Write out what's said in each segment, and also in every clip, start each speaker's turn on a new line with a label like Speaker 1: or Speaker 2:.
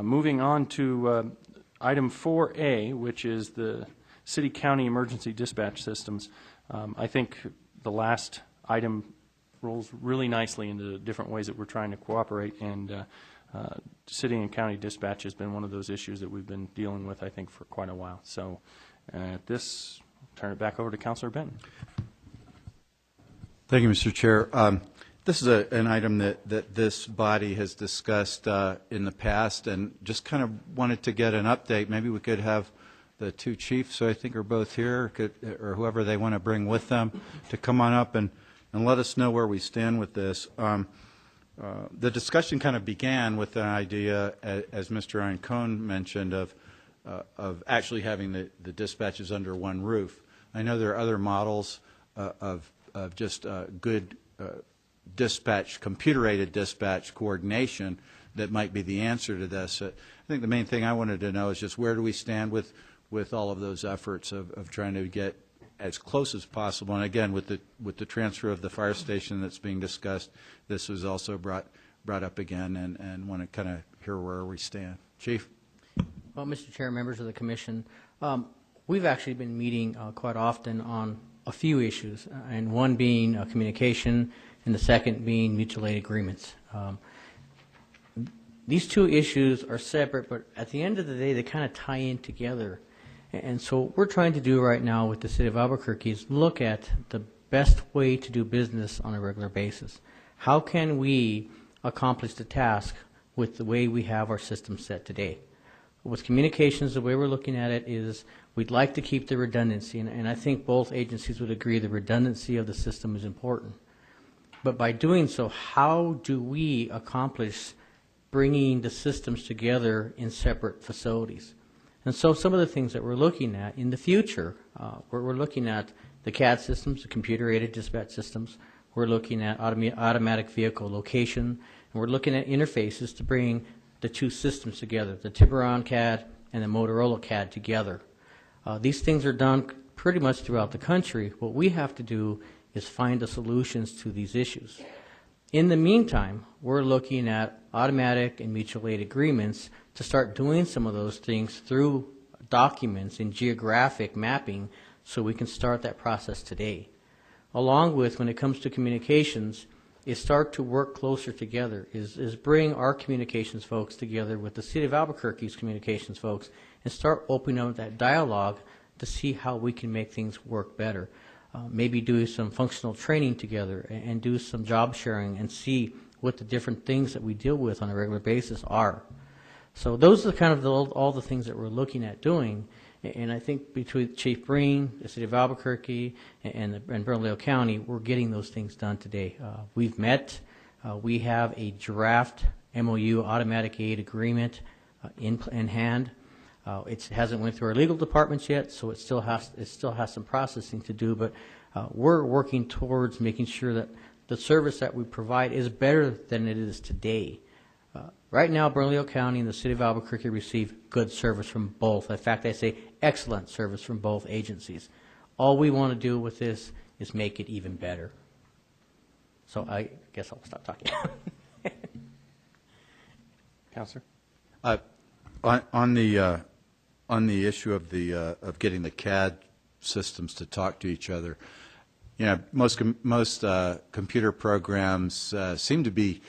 Speaker 1: Moving on to item 4A, which is the city-county emergency dispatch systems. I think the last item rolls really nicely into the different ways that we're trying to cooperate, and city and county dispatch has been one of those issues that we've been dealing with, I think, for quite a while. So at this, I'll turn it back over to Councilor Benton.
Speaker 2: Thank you, Mr. Chair. This is an item that this body has discussed in the past, and just kind of wanted to get an update. Maybe we could have the two chiefs, who I think are both here, or whoever they want to bring with them, to come on up and let us know where we stand with this. The discussion kind of began with an idea, as Mr. Ancone mentioned, of actually having the dispatches under one roof. I know there are other models of just good dispatch, computer-aided dispatch coordination that might be the answer to this. I think the main thing I wanted to know is just where do we stand with all of those efforts of trying to get as close as possible. And again, with the transfer of the fire station that's being discussed, this was also brought up again, and want to kind of hear where we stand. Chief?
Speaker 3: Well, Mr. Chair, members of the Commission, we've actually been meeting quite often on a few issues, and one being communication, and the second being mutual aid agreements. These two issues are separate, but at the end of the day, they kind of tie in together. And so what we're trying to do right now with the City of Albuquerque is look at the best way to do business on a regular basis. How can we accomplish the task with the way we have our system set today? With communications, the way we're looking at it is we'd like to keep the redundancy, and I think both agencies would agree the redundancy of the system is important. But by doing so, how do we accomplish bringing the systems together in separate facilities? And so some of the things that we're looking at in the future, we're looking at the CAD systems, the computer-aided dispatch systems. We're looking at automatic vehicle location, and we're looking at interfaces to bring the two systems together, the Tiburon CAD and the Motorola CAD together. These things are done pretty much throughout the country. What we have to do is find the solutions to these issues. In the meantime, we're looking at automatic and mutual aid agreements to start doing some of those things through documents in geographic mapping so we can start that process today. Along with, when it comes to communications, is start to work closer together, is bring our communications folks together with the City of Albuquerque's communications folks and start opening up that dialogue to see how we can make things work better. Maybe do some functional training together and do some job sharing and see what the different things that we deal with on a regular basis are. So those are kind of all the things that we're looking at doing. And I think between Chief Breen, the City of Albuquerque, and Bernalillo County, we're getting those things done today. We've met. We have a draft MOU automatic aid agreement in hand. It hasn't went through our legal departments yet, so it still has some processing to do. But we're working towards making sure that the service that we provide is better than it is today. Right now, Bernalillo County and the City of Albuquerque receive good service from both. In fact, I say excellent service from both agencies. All we want to do with this is make it even better. So I guess I'll stop talking.
Speaker 1: Councilor?
Speaker 2: On the issue of getting the CAD systems to talk to each other, you know, most computer programs seem to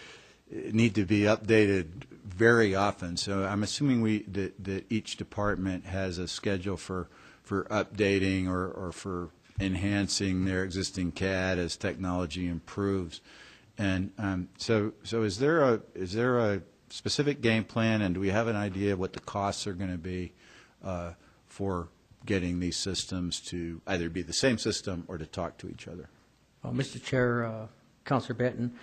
Speaker 2: need to be updated very often. So I'm assuming that each department has a schedule for updating or for enhancing their existing CAD as technology improves. And so is there a specific game plan, and do we have an idea of what the costs are going to be for getting these systems to either be the same system or to talk to each other?
Speaker 3: Well, Mr. Chair, Councilor Benton,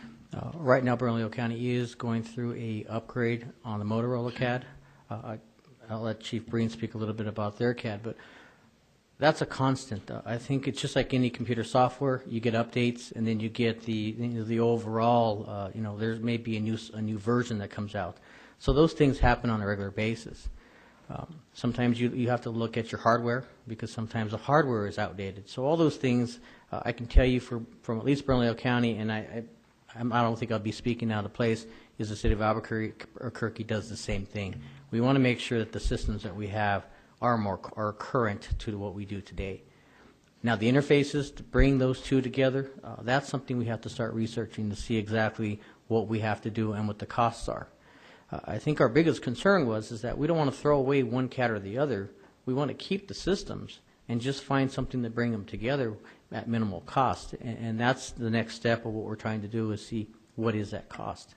Speaker 3: right now Bernalillo County is going through a upgrade on the Motorola CAD. I'll let Chief Breen speak a little bit about their CAD, but that's a constant. I think it's just like any computer software. You get updates, and then you get the overall. There may be a new version that comes out. So those things happen on a regular basis. Sometimes you have to look at your hardware because sometimes the hardware is outdated. So all those things I can tell you from at least Bernalillo County, and I don't think I'll be speaking out of place, is the city of Albuquerque does the same thing. We want to make sure that the systems that we have are current to what we do today. Now, the interfaces to bring those two together, that's something we have to start researching to see exactly what we have to do and what the costs are. I think our biggest concern is that we don't want to throw away one cat or the other. We want to keep the systems and just find something to bring them together at minimal cost. And that's the next step of what we're trying to do, is see what is that cost.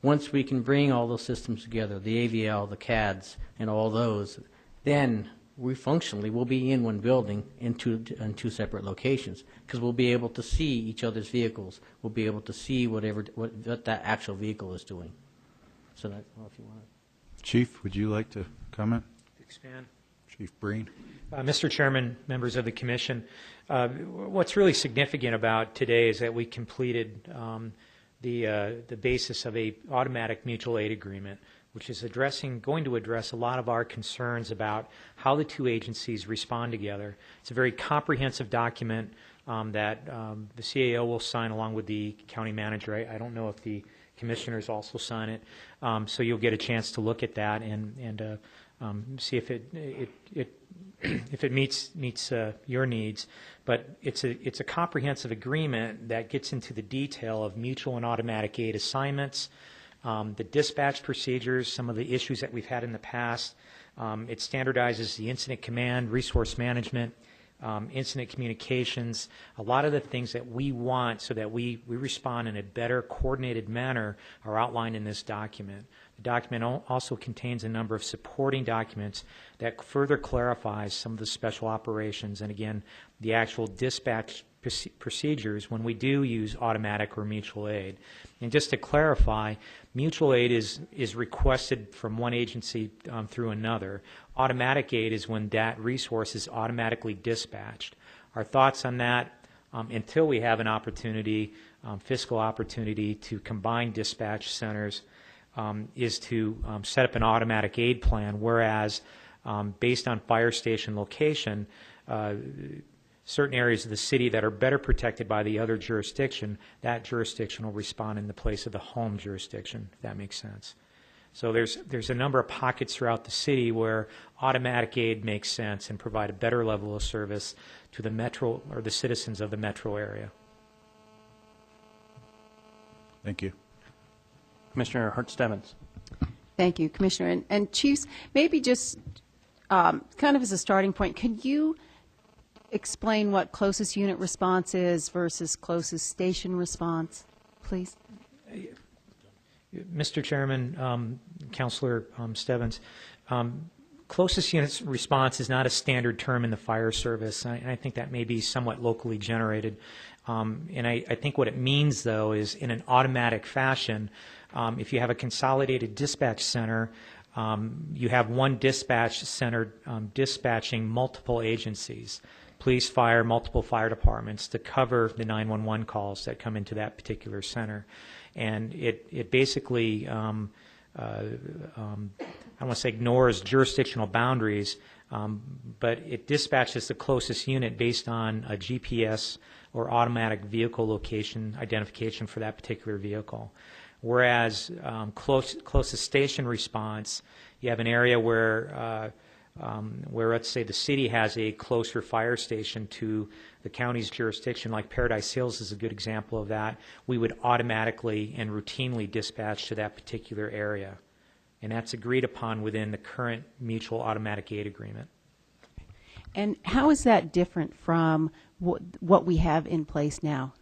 Speaker 3: Once we can bring all those systems together, the AVL, the CADs, and all those, then we functionally will be in one building in two separate locations, because we'll be able to see each other's vehicles. We'll be able to see what that actual vehicle is doing. So that, well, if you want to.
Speaker 2: Chief, would you like to comment?
Speaker 4: Expand.
Speaker 2: Chief Breen.
Speaker 4: Mr. Chairman, members of the Commission, what's really significant about today is that we completed the basis of a automatic mutual aid agreement, which is going to address a lot of our concerns about how the two agencies respond together. It's a very comprehensive document that the CAO will sign along with the county manager. I don't know if the commissioners also sign it, so you'll get a chance to look at that and see if it meets your needs. But it's a comprehensive agreement that gets into the detail of mutual and automatic aid assignments, the dispatch procedures, some of the issues that we've had in the past. It standardizes the incident command, resource management, incident communications, a lot of the things that we want so that we respond in a better coordinated manner are outlined in this document. The document also contains a number of supporting documents that further clarifies some of the special operations and, again, the actual dispatch procedures when we do use automatic or mutual aid. And just to clarify, mutual aid is requested from one agency through another. Automatic aid is when that resource is automatically dispatched. Our thoughts on that, until we have an opportunity, fiscal opportunity to combine dispatch centers, is to set up an automatic aid plan, whereas based on fire station location, certain areas of the city that are better protected by the other jurisdiction, that jurisdiction will respond in the place of the home jurisdiction, if that makes sense. So there's a number of pockets throughout the city where automatic aid makes sense and provide a better level of service to the metro or the citizens of the metro area.
Speaker 2: Thank you.
Speaker 1: Commissioner Hart-Stebbins.
Speaker 5: Thank you, Commissioner. And Chiefs, maybe just kind of as a starting point, could you explain what closest unit response is versus closest station response, please?
Speaker 4: Mr. Chairman, Councilor Stebbins, closest unit response is not a standard term in the fire service. I think that may be somewhat locally generated. And I think what it means, though, is in an automatic fashion, if you have a consolidated dispatch center, you have one dispatch center dispatching multiple agencies, police, fire, multiple fire departments to cover the 911 calls that come into that particular center. And it basically, I don't want to say ignores jurisdictional boundaries, but it dispatches the closest unit based on a GPS or automatic vehicle location identification for that particular vehicle. Whereas closest station response, you have an area where let's say the city has a closer fire station to the county's jurisdiction, like Paradise Hills is a good example of that, we would automatically and routinely dispatch to that particular area. And that's agreed upon within the current mutual automatic aid agreement.
Speaker 5: And how is that different from what we have in place now?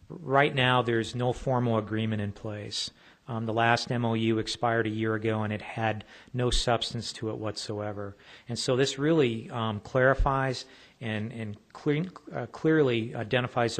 Speaker 4: Right now, there's no formal agreement in place. The last MOU expired a year ago, and it had no substance to it whatsoever. And so this really clarifies and clearly identifies the